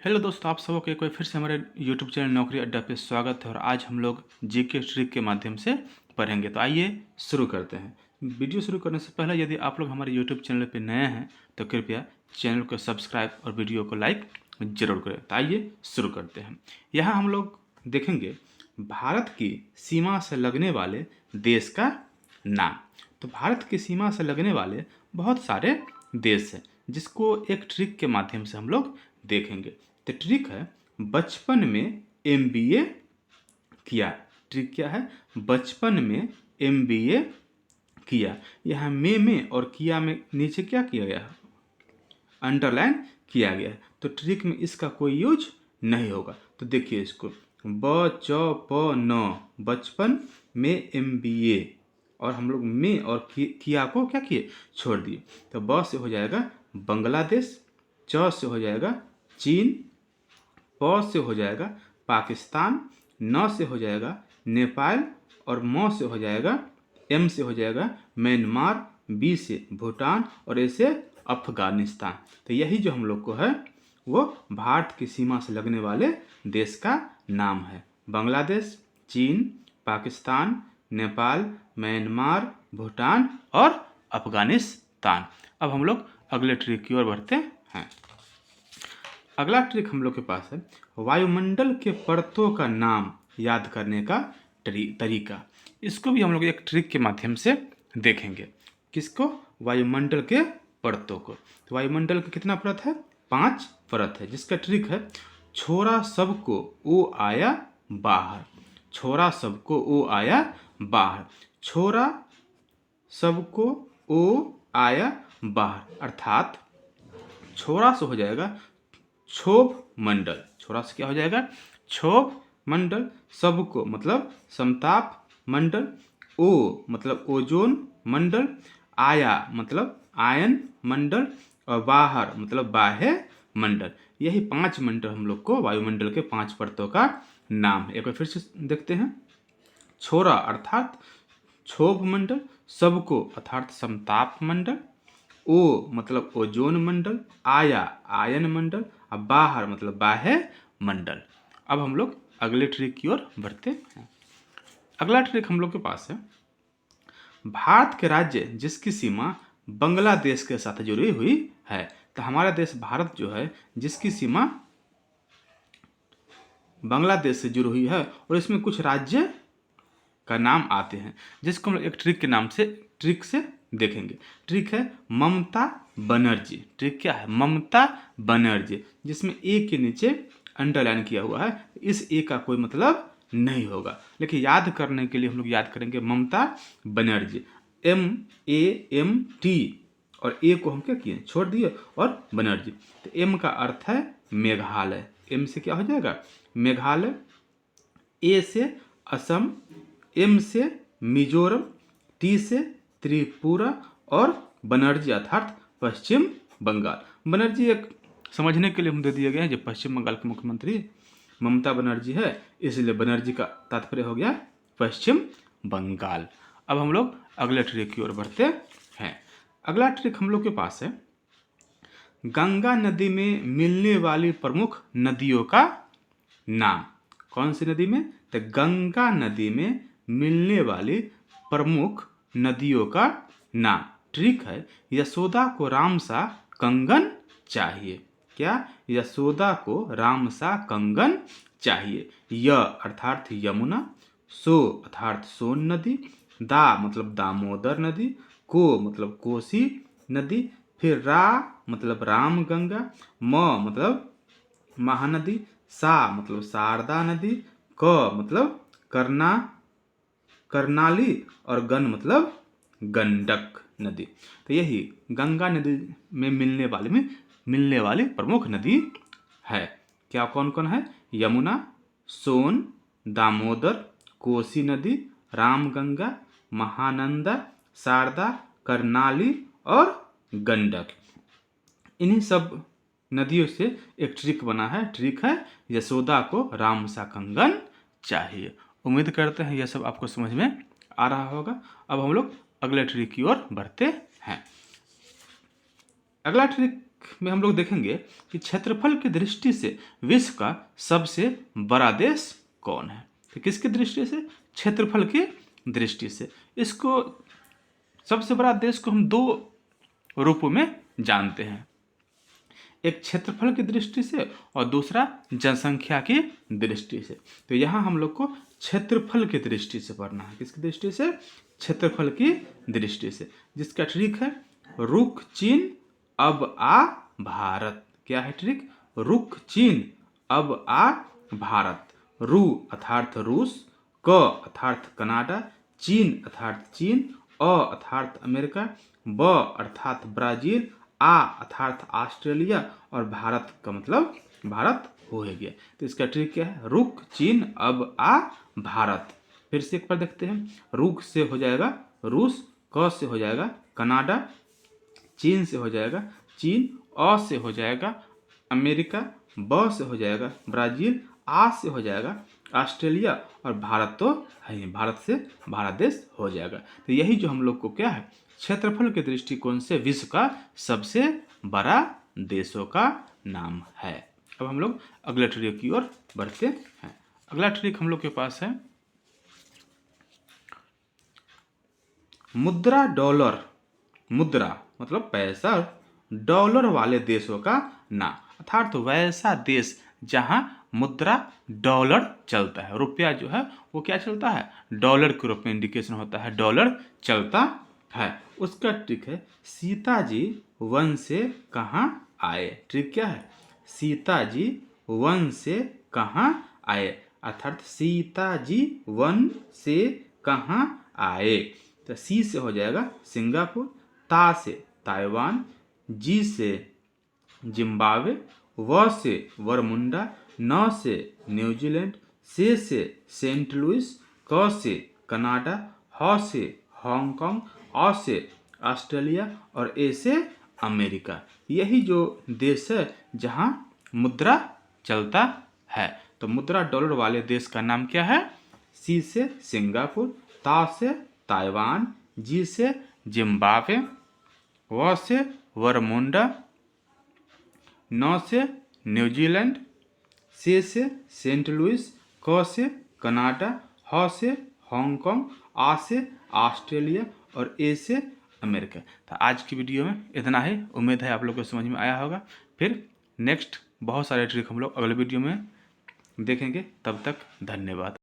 Hello दोस्तों, आप सबको एक बार फिर से हमारे यूट्यूब चैनल नौकरी अड्डा पे स्वागत है। और आज हम लोग जीके ट्रिक के माध्यम से पढ़ेंगे। तो आइए शुरू करते हैं। वीडियो शुरू करने से पहले यदि आप लोग हमारे यूट्यूब चैनल पे नए हैं तो कृपया चैनल को सब्सक्राइब और वीडियो को लाइक जरूर करें। तो आइए शुरू करते हैं। यहाँ हम लोग देखेंगे भारत की सीमा से लगने वाले देश का नाम। तो भारत की सीमा से लगने वाले बहुत सारे देश हैं जिसको एक ट्रिक के माध्यम से हम लोग देखेंगे। तो ट्रिक है बचपन में एमबीए किया। ट्रिक क्या है? बचपन में एमबीए किया। यहाँ में और किया में नीचे क्या किया गया है? अंडरलाइन किया गया है। तो ट्रिक में इसका कोई यूज नहीं होगा। तो देखिए इसको बचपन, बचपन में एमबीए, और हम लोग में और किया को क्या किए? छोड़ दिए। तो ब से हो जाएगा बांग्लादेश, च से हो जाएगा चीन, प से हो जाएगा पाकिस्तान, न से हो जाएगा नेपाल, और म से हो जाएगा, एम से हो जाएगा म्यांमार, बी से भूटान, और ए से अफगानिस्तान। तो यही जो हम लोग को है वो भारत की सीमा से लगने वाले देश का नाम है। बांग्लादेश, चीन, पाकिस्तान, नेपाल, म्यांमार, भूटान और अफगानिस्तान। अब हम लोग अगले ट्रिक की ओर बढ़ते हैं। अगला ट्रिक हम लोग के पास है वायुमंडल के परतों का नाम याद करने का तरीका। इसको भी हम लोग एक ट्रिक के माध्यम से देखेंगे। किसको? वायुमंडल के परतों को। तो वायुमंडल का कितना परत है? 5 परत है। जिसका ट्रिक है छोरा सबको ओ आया बाहर। छोरा सबको ओ आया बाहर। छोरा सबको ओ आया बाहर, अर्थात छोरा से हो जाएगा क्षोभ मंडल। छोरा से क्या हो जाएगा? क्षोभ मंडल। सबको मतलब समताप मंडल। ओ मतलब ओजोन मंडल। आया मतलब आयन मंडल। और बाहर मतलब बाह्य मंडल। यही 5 मंडल हम लोग को वायुमंडल के 5 परतों का नाम है। एक बार फिर से देखते हैं। छोरा अर्थात क्षोभ मंडल, सबको अर्थात समताप मंडल, ओ मतलब ओजोन मंडल, आया आयन मंडल, और बाहर मतलब बाह्य मंडल। अब हम लोग अगले ट्रिक की ओर बढ़ते हैं। अगला ट्रिक हम लोग के पास है भारत के राज्य जिसकी सीमा बांग्लादेश के साथ जुड़ी हुई है। तो हमारा देश भारत जो है जिसकी सीमा बांग्लादेश से जुड़ी हुई है, और इसमें कुछ राज्य का नाम आते हैं जिसको हम लोग एक ट्रिक से देखेंगे। ट्रिक है ममता बनर्जी। ट्रिक क्या है? ममता बनर्जी, जिसमें ए के नीचे अंडरलाइन किया हुआ है। इस ए का कोई मतलब नहीं होगा, लेकिन याद करने के लिए हम लोग याद करेंगे ममता बनर्जी। MAMT, और ए को हम क्या किए? छोड़ दिए, और बनर्जी। तो एम का अर्थ है मेघालय। एम से क्या हो जाएगा? मेघालय। ए से असम, एम से मिजोरम, टी से त्रिपुरा, और बनर्जी अर्थात पश्चिम बंगाल। बनर्जी एक समझने के लिए हम दे दिए गए हैं, जो पश्चिम बंगाल के मुख्यमंत्री ममता बनर्जी है, इसलिए बनर्जी का तात्पर्य हो गया पश्चिम बंगाल। अब हम लोग अगले ट्रिक की ओर बढ़ते हैं। अगला ट्रिक हम लोग के पास है गंगा नदी में मिलने वाली प्रमुख नदियों का नाम। कौन सी नदी में? तो गंगा नदी में मिलने वाली प्रमुख नदियों का नाम। ट्रिक है यशोदा को राम सा कंगन चाहिए। क्या? यशोदा को राम सा कंगन चाहिए। य अर्थात यमुना, सो अर्थात सोन नदी, दा मतलब दामोदर नदी, को मतलब कोसी नदी, फिर रा मतलब राम गंगा, म मतलब महानदी, सा मतलब शारदा नदी, क मतलब कर्नाली, और गन मतलब गंडक नदी। तो यही गंगा नदी में मिलने वाली प्रमुख नदी है। क्या कौन कौन है? यमुना, सोन, दामोदर, कोसी नदी, रामगंगा, महानंदा, शारदा, कर्नाली और गंडक। इन्हीं सब नदियों से एक ट्रिक बना है। ट्रिक है यशोदा को राम सा कंगन चाहिए। उम्मीद करते हैं यह सब आपको समझ में आ रहा होगा। अब हम लोग अगले ट्रिक की ओर बढ़ते हैं। अगला ट्रिक में हम लोग देखेंगे कि क्षेत्रफल की दृष्टि से विश्व का सबसे बड़ा देश कौन है। तो किसकी दृष्टि से? क्षेत्रफल की दृष्टि से। इसको सबसे बड़ा देश को हम दो रूपों में जानते हैं, एक क्षेत्रफल की दृष्टि से और दूसरा जनसंख्या की दृष्टि से। तो यहाँ हम लोग को क्षेत्रफल की दृष्टि से पढ़ना है। किसकी दृष्टि से? क्षेत्रफल की दृष्टि से। जिसका ट्रिक है रुक चीन अब आ भारत। क्या है ट्रिक? रुक चीन अब आ भारत। रू अर्थात रूस, क अर्थात कनाडा, चीन अर्थात चीन, अ अर्थात अमेरिका, ब अर्थात ब्राजील, आ अर्थात ऑस्ट्रेलिया और भारत का मतलब भारत हो गया। तो इसका ट्रिक क्या है? रुक चीन अब आ भारत। फिर से एक बार देखते हैं। रुक से हो जाएगा रूस, क से हो जाएगा कनाडा, चीन से हो जाएगा चीन, अ से हो जाएगा अमेरिका, ब से हो जाएगा ब्राजील, आ से हो जाएगा ऑस्ट्रेलिया और भारत तो है ही, भारत से भारत देश हो जाएगा। तो यही जो हम लोग को क्या है, क्षेत्रफल के दृष्टिकोण से विश्व का सबसे बड़ा देशों का नाम है। अब हम लोग अगले ट्रिक की ओर बढ़ते हैं। अगला ट्रिक हम लोग के पास है मुद्रा डॉलर। मुद्रा मतलब पैसा, डॉलर वाले देशों का नाम, अर्थात तो वैसा देश जहां मुद्रा डॉलर चलता है। रुपया जो है वो क्या चलता है? डॉलर के रूप में इंडिकेशन होता है, डॉलर चलता है। उसका ट्रिक है सीता जी वन से कहाँ आए। ट्रिक क्या है? सीता जी वन से कहाँ आए, अर्थात सीता जी वन से कहाँ आए। तो सी से हो जाएगा सिंगापुर, ता से ताइवान, जी से जिम्बाब्वे, व से वरमुंडा, न से न्यूजीलैंड, से सेंट लुइस, क से कनाडा, ह से हांगकांग, अ से ऑस्ट्रेलिया और ए से अमेरिका। यही जो देश है जहां मुद्रा चलता है। तो मुद्रा डॉलर वाले देश का नाम क्या है? सी से सिंगापुर, ता से ताइवान, जी से जिम्बाब्वे, व से वरमुंडा, न से न्यूजीलैंड, से सेंट लुइस, क से कनाडा, ह से हांगकांग, आ से ऑस्ट्रेलिया और ए से अमेरिका। तो आज की वीडियो में इतना ही। उम्मीद है आप लोगों को समझ में आया होगा। फिर नेक्स्ट बहुत सारे ट्रिक हम लोग अगले वीडियो में देखेंगे। तब तक धन्यवाद।